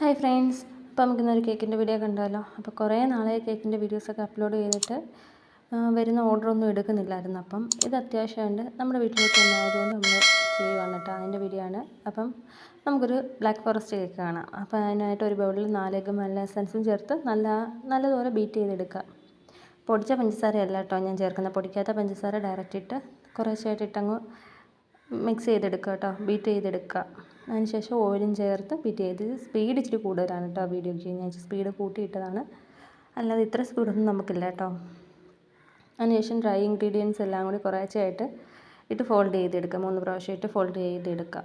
Hi friends, അപ്പോൾ നമുക്കിന്നൊരു കേക്കിൻ്റെ വീഡിയോ കണ്ടാലോ. അപ്പോൾ കുറേ നാളായി കേക്കിൻ്റെ വീഡിയോസൊക്കെ അപ്ലോഡ് ചെയ്തിട്ട് വരുന്ന ഓർഡറൊന്നും എടുക്കുന്നില്ലായിരുന്നു. അപ്പം ഇത് അത്യാവശ്യമുണ്ട്, നമ്മുടെ വീട്ടിലേക്ക് തന്നെ ആയതുകൊണ്ട് നമ്മൾ ചെയ്യുവാണ് കേട്ടോ. അതിൻ്റെ വീഡിയോ ആണ്. അപ്പം നമുക്കൊരു ബ്ലാക്ക് ഫോറസ്റ്റ് കേക്ക് കാണാം. അപ്പോൾ അതിനായിട്ട് ഒരു ബൗളിൽ 4 എഗ്ഗും വാനില എസൻസും ചേർത്ത് നല്ലതുപോലെ ബീറ്റ് ചെയ്തെടുക്കുക. പൊടിച്ച പഞ്ചസാരയല്ല കേട്ടോ ഞാൻ ചേർക്കുന്നത്, പൊടിക്കാത്ത പഞ്ചസാര ഡയറക്റ്റ് ഇട്ട് കുറേശ്ശായിട്ട് ഇട്ടങ്ങ് മിക്സ് ചെയ്തെടുക്കുക കേട്ടോ, ബീറ്റ് ചെയ്തെടുക്കുക. അതിനുശേഷം ഓയിലും ചേർത്ത് ബീറ്റ് ചെയ്ത്. സ്പീഡ് ഇച്ചിരി കൂടുതലാണ് കേട്ടോ വീഡിയോയ്ക്ക്, ഞാൻ സ്പീഡ് കൂട്ടിയിട്ടതാണ്, അല്ലാതെ ഇത്ര സ്പീഡൊന്നും നമുക്കില്ല കേട്ടോ. അതിനുശേഷം ഡ്രൈ ഇൻഗ്രീഡിയൻസ് എല്ലാം കൂടി കുറേശ്ശെയായിട്ട് ഇട്ട് ഫോൾഡ് ചെയ്തെടുക്കുക, 3 പ്രാവശ്യം ഇട്ട് ഫോൾഡ് ചെയ്തെടുക്കുക.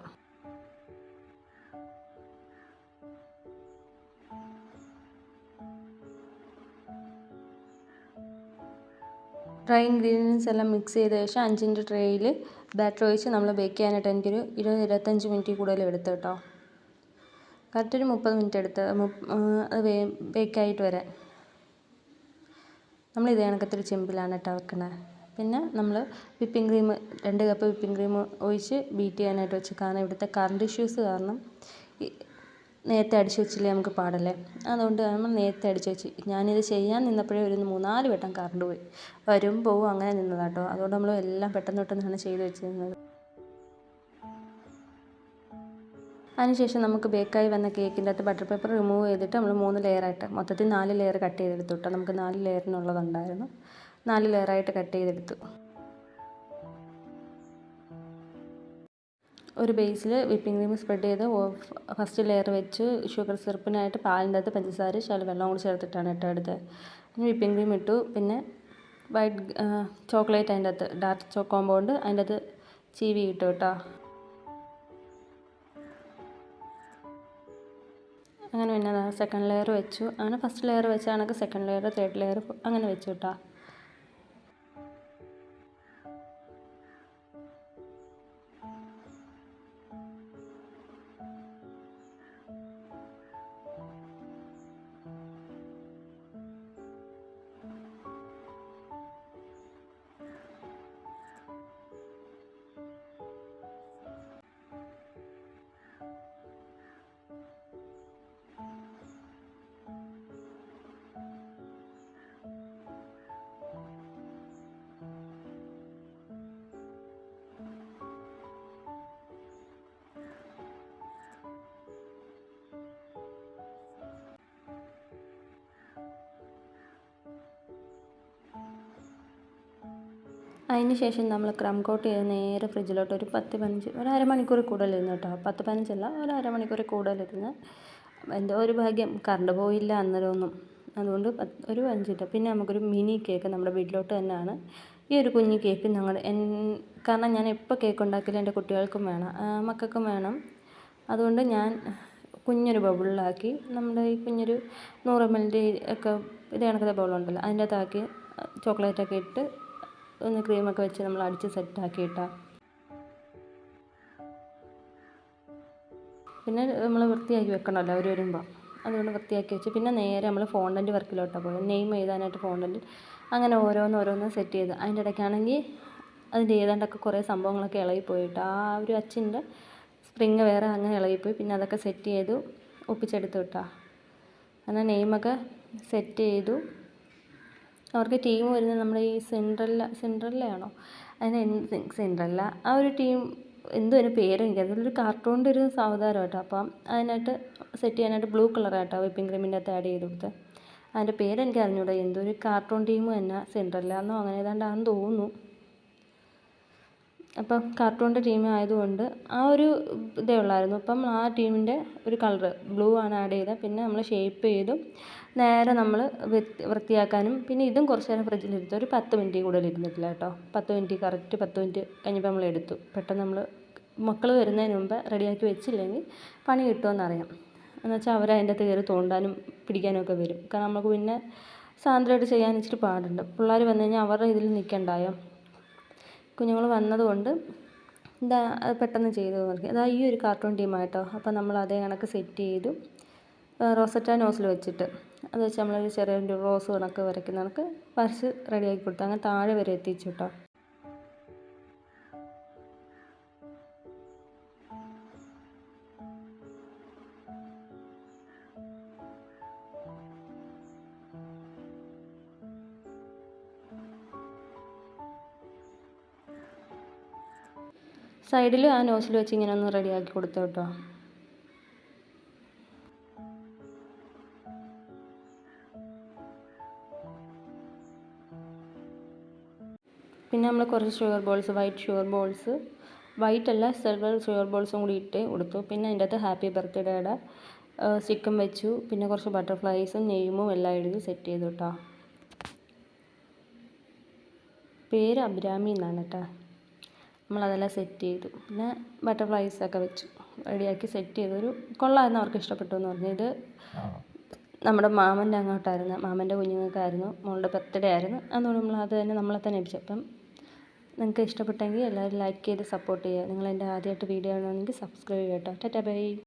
ഡ്രൈ ഇൻഗ്രീഡിയൻസ് എല്ലാം മിക്സ് ചെയ്ത ശേഷം 5 ഇഞ്ച് ട്രേയിൽ ബാറ്റർ ഒഴിച്ച് നമ്മൾ ബേക്ക് ചെയ്യാനായിട്ട് എനിക്കൊരു 20-25 മിനിറ്റ് കൂടുതൽ എടുത്തു കേട്ടോ. കറക്റ്റ് ഒരു 30 മിനിറ്റ് എടുത്ത് അത് ബേക്കായിട്ട് വരാൻ. നമ്മൾ ഇതേ കണക്കത്തൊരു ചെമ്പിലാണ് കേട്ടോ വെക്കണത്. പിന്നെ നമ്മൾ whipping cream 2 cup whipping cream ഒഴിച്ച് ബീറ്റ് ചെയ്യാനായിട്ട് വെച്ച്. കാരണം ഇവിടുത്തെ കറണ്ട് ഇഷ്യൂസ് കാരണം നേരത്തെ അടിച്ച് വെച്ചില്ലേ നമുക്ക് പാടല്ലേ, അതുകൊണ്ട് നമ്മൾ നേരത്തെ അടിച്ച് വെച്ച്. ഞാനിത് ചെയ്യാൻ നിന്നപ്പോഴേ ഒരു 3-4 വട്ടം കറണ്ട് പോയി, വരും പോവും അങ്ങനെ നിന്നതാട്ടോ. അതുകൊണ്ട് നമ്മൾ എല്ലാം പെട്ടെന്നാണ് ചെയ്ത് വെച്ചിരുന്നത്. അതിനുശേഷം നമുക്ക് ബേക്കായി വന്ന കേക്കിൻ്റെ അകത്ത് ബട്ടർ പേപ്പർ റിമൂവ് ചെയ്തിട്ട് നമ്മൾ 3 ലെയറായിട്ട് മൊത്തത്തിൽ 4 ലെയർ കട്ട് ചെയ്തെടുത്തു കേട്ടോ. നമുക്ക് 4 ലെയറിനുള്ളതുണ്ടായിരുന്നു, 4 ലെയറായിട്ട് കട്ട് ചെയ്തെടുത്തു. ഒരു ബേസിൽ വിപ്പിംഗ് ക്രീം സ്പ്രെഡ് ചെയ്ത് ഫസ്റ്റ് ലെയർ വെച്ച് ഷുഗർ സിറപ്പിനായിട്ട് പാലിൻ്റെ അകത്ത് പഞ്ചസാര ശകലം വെള്ളം കൂടി ചേർത്തിട്ടാണ് കേട്ടോ എടുത്തത്. വിപ്പിംഗ് ക്രീം ഇട്ടു, പിന്നെ വൈറ്റ് ചോക്ലേറ്റ് അതിൻ്റെ അകത്ത് ഡാർക്ക് കോമ്പൗണ്ട് അതിൻ്റെ അകത്ത് ചീവി ഇട്ടു കേട്ടോ. അങ്ങനെ പിന്നെ സെക്കൻഡ് ലെയർ വെച്ചു. അങ്ങനെ ഫസ്റ്റ് ലെയർ വെച്ച കണക്ക് സെക്കൻഡ് ലെയർ, തേർഡ് ലെയർ അങ്ങനെ വെച്ചു കേട്ടോ. അതിന് ശേഷം നമ്മൾ ക്രം കോട്ട് ചെയ്ത് നേരെ ഫ്രിഡ്ജിലോട്ട് ഒരു 10-15 ഒരു അരമണിക്കൂർ കൂടുതലിരുന്നു കേട്ടോ. 10-15 അല്ല, ഒരു അരമണിക്കൂർ കൂടുതലിരുന്ന്. എൻ്റെ ഒരു ഭാഗ്യം കറണ്ട് പോയില്ല അന്നേരമൊന്നും, അതുകൊണ്ട് ഒരു 5 മിനിറ്റ്. പിന്നെ നമുക്കൊരു മിനി കേക്ക് നമ്മുടെ വീട്ടിലോട്ട് തന്നെയാണ്. ഈ ഒരു കുഞ്ഞു കേക്ക് കാരണം ഞാൻ എപ്പോൾ കേക്ക് ഉണ്ടാക്കില്ല എൻ്റെ കുട്ടികൾക്കും വേണം, മക്കൾക്കും വേണം. അതുകൊണ്ട് ഞാൻ കുഞ്ഞൊരു ബൗളിലാക്കി നമ്മുടെ ഈ കുഞ്ഞൊരു 100 ml ഒക്കെ ഇതേ കണക്കത്തെ ബൗളുണ്ടല്ലോ അതിൻ്റെ അകത്താക്കി ചോക്ലേറ്റൊക്കെ ഇട്ട് ഒന്ന് ക്രീമൊക്കെ വെച്ച് നമ്മൾ അടിച്ച് സെറ്റാക്കിയിട്ടാണ്. പിന്നെ നമ്മൾ വൃത്തിയാക്കി വെക്കണമല്ലോ അവർ വരുമ്പോൾ, അതുകൊണ്ട് വൃത്തിയാക്കി വെച്ച് പിന്നെ നേരെ നമ്മൾ ഫോണ്ടൻറ്റ് വർക്കിലോട്ടാണ് പോയത്, നെയിം എഴുതാനായിട്ട് ഫോണ്ടൻറ്റ്. അങ്ങനെ ഓരോന്ന് സെറ്റ് ചെയ്ത്. അതിൻ്റെ ഇടയ്ക്കാണെങ്കിൽ അതിൻ്റെ ഏതാണ്ടൊക്കെ കുറേ സംഭവങ്ങളൊക്കെ ഇളകിപ്പോയിട്ട് ആ ഒരു അച്ചിൻ്റെ സ്പ്രിങ് വേറെ അങ്ങനെ ഇളകിപ്പോയി. പിന്നെ അതൊക്കെ സെറ്റ് ചെയ്തു ഒപ്പിച്ചെടുത്തു കേട്ടോ. അങ്ങനെ നെയിമൊക്കെ സെറ്റ് ചെയ്തു. അവർക്ക് ടീം വരുന്നത് നമ്മുടെ ഈ സെൻട്രലിലാണോ അതിന് സെൻട്രല്ല ആ ഒരു ടീം എന്തോ ഒരു പേര് എനിക്കറിയില്ല, ഒരു കാർട്ടൂണിൻ്റെ ഒരു അവതാരം കേട്ടോ. അപ്പം അതിനായിട്ട് സെറ്റ് ചെയ്യാനായിട്ട് ബ്ലൂ കളറായിട്ടോ വിപ്പിംഗ് ക്രീമിൻ്റെ അകത്ത് ആഡ് ചെയ്ത് കൊടുത്ത്. അതിൻ്റെ പേരെനിക്ക് അറിഞ്ഞൂടാ, എന്തോ ഒരു കാർട്ടൂൺ ടീം തന്നെ, സെൻട്രല്ലാന്നോ അങ്ങനെ ഏതാണ്ടാന്ന് തോന്നുന്നു. അപ്പം കാർട്ടൂണിൻ്റെ ടീം ആയതുകൊണ്ട് ആ ഒരു ഇതേ ഉള്ളായിരുന്നു. അപ്പം ആ ടീമിൻ്റെ ഒരു കളറ് ബ്ലൂ ആണ് ആഡ് ചെയ്തത്. പിന്നെ നമ്മൾ ഷേപ്പ് ചെയ്തു നേരെ നമ്മൾ വൃത്തിയാക്കാനും. പിന്നെ ഇതും കുറച്ച് നേരം ഫ്രിഡ്ജിലിരുത്തു, ഒരു 10 മിനിറ്റ് കൂടുതൽ ഇരുന്നിട്ടില്ല കേട്ടോ. 10 മിനിറ്റ് കറക്റ്റ് 10 മിനിറ്റ് കഴിഞ്ഞപ്പോൾ നമ്മൾ എടുത്തു. പെട്ടെന്ന് നമ്മൾ മക്കൾ വരുന്നതിന് മുമ്പ് റെഡിയാക്കി വെച്ചില്ലെങ്കിൽ പണി കിട്ടുമെന്നറിയാം. എന്നുവെച്ചാൽ അവരതിൻ്റെ അകത്ത് കയറി തോണ്ടാനും പിടിക്കാനും ഒക്കെ വരും. കാരണം നമുക്ക് പിന്നെ സാന്ദ്രമായിട്ട് ചെയ്യാൻ ഇച്ചിരി പാടുണ്ട്. പിള്ളേർ വന്നു കഴിഞ്ഞാൽ അവരുടെ ഇതിൽ നിൽക്കണ്ടായോ. കുഞ്ഞുങ്ങൾ വന്നതുകൊണ്ട് അത് പെട്ടെന്ന് ചെയ്തു നോക്കി. അതാ ഈ ഒരു കാർട്ടൂൺ ടീമായിട്ടോ. അപ്പോൾ നമ്മൾ അതേ കണക്ക് സെറ്റ് ചെയ്തു റോസറ്റ നോസിൽ വെച്ചിട്ട് അത് വെച്ച് നമ്മളൊരു ചെറിയൊരു റോസ് കണക്ക് വരയ്ക്കുന്ന കണക്ക് വരച്ച് റെഡിയാക്കി കൊടുത്തു. അങ്ങനെ താഴെ വരെ എത്തിച്ചു കേട്ടോ. സൈഡിൽ ആ നോസിൽ വെച്ച് ഇങ്ങനെ ഒന്ന് റെഡിയാക്കി കൊടുത്തു കേട്ടോ. പിന്നെ നമ്മൾ കുറച്ച് sugar balls, white sugar balls, white അല്ല സിൽവർ ഷുഗർ ബോൾസും കൂടി ഇട്ട് കൊടുത്തു. പിന്നെ അതിൻ്റെ അകത്ത് ഹാപ്പി ബർത്ത്ഡേയുടെ സ്റ്റിക്കും വെച്ചു. പിന്നെ കുറച്ച് ബട്ടർഫ്ലൈസും നെയ്മും എല്ലാം എഴുതി സെറ്റ് ചെയ്തു കേട്ടോ. പേര് അഭിരാമി എന്നാണ് കേട്ടോ. നമ്മളതെല്ലാം സെറ്റ് ചെയ്തു. പിന്നെ ബട്ടർഫ്ലൈസൊക്കെ വെച്ചു റെഡിയാക്കി സെറ്റ് ചെയ്തൊരു കൊള്ളാമായിരുന്നു, അവർക്ക് ഇഷ്ടപ്പെട്ടു എന്ന് പറഞ്ഞു. ഇത് നമ്മുടെ മാമൻ്റെ അങ്ങോട്ടായിരുന്നു, മാമൻ്റെ കുഞ്ഞുങ്ങൾക്കായിരുന്നു, മോളുടെ ബർത്ത്ഡേ ആയിരുന്നു. അതുകൊണ്ട് നമ്മൾ അത് തന്നെ നമ്മളെ തന്നെ ഏൽപ്പിച്ചു. അപ്പം നിങ്ങൾക്ക് ഇഷ്ടപ്പെട്ടെങ്കിൽ എല്ലാവരും ലൈക്ക് ചെയ്ത് സപ്പോർട്ട് ചെയ്യുക. നിങ്ങൾ എൻ്റെ ആദ്യമായിട്ട് വീഡിയോ ആണെങ്കിൽ സബ്സ്ക്രൈബ് ചെയ്യുക കേട്ടോ. Tata bye.